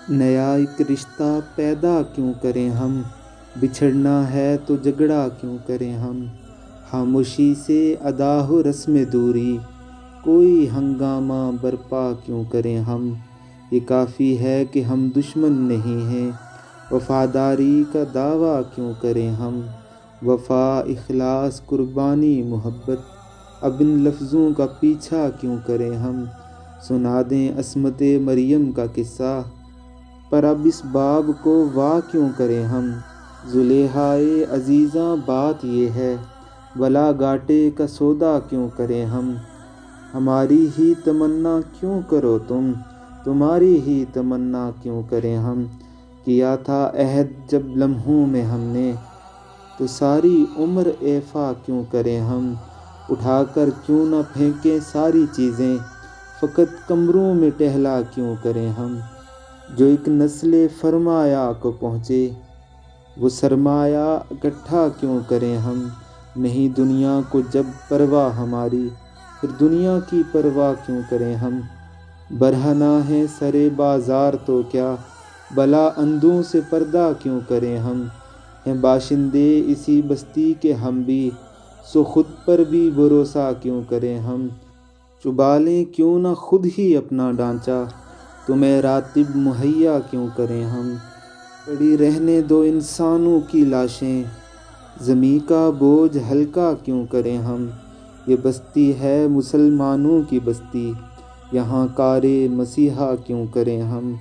نیا ایک رشتہ پیدا کیوں کریں ہم، بچھڑنا ہے تو جھگڑا کیوں کریں ہم، خاموشی سے ادا ہو رسم دوری، کوئی ہنگامہ برپا کیوں کریں ہم۔ یہ کافی ہے کہ ہم دشمن نہیں ہیں، وفاداری کا دعویٰ کیوں کریں ہم۔ وفا، اخلاص، قربانی، محبت، اب ان لفظوں کا پیچھا کیوں کریں ہم۔ سنا دیں عصمت مریم کا قصہ، پر اب اس باب کو وا کیوں کریں ہم۔ زلیخائے عزیزاں بات یہ ہے، بلا گھاٹے کا سودا کیوں کریں ہم۔ ہماری ہی تمنا کیوں کرو تم، تمہاری ہی تمنا کیوں کریں ہم۔ کیا تھا عہد جب لمحوں میں ہم نے، تو ساری عمر ایفا کیوں کریں ہم۔ اٹھا کر کیوں نہ پھینکیں ساری چیزیں، فقط کمروں میں ٹہلا کیوں کریں ہم۔ جو ایک نسل فرمایا کو پہنچے، وہ سرمایہ اکٹھا کیوں کریں ہم۔ نہیں دنیا کو جب پرواہ ہماری، پھر دنیا کی پرواہ کیوں کریں ہم۔ برہنہ ہے سر بازار تو کیا، بلا اندوں سے پردہ کیوں کریں ہم۔ ہیں باشندے اسی بستی کے ہم بھی، سو خود پر بھی بھروسہ کیوں کریں ہم۔ چبا لیں کیوں نہ خود ہی اپنا ڈھانچہ، تمہیں راتب مہیا کیوں کریں ہم۔ پڑی رہنے دو انسانوں کی لاشیں، زمیں کا بوجھ ہلکا کیوں کریں ہم۔ یہ بستی ہے مسلمانوں کی بستی، یہاں کارِ مسیحا کیوں کریں ہم۔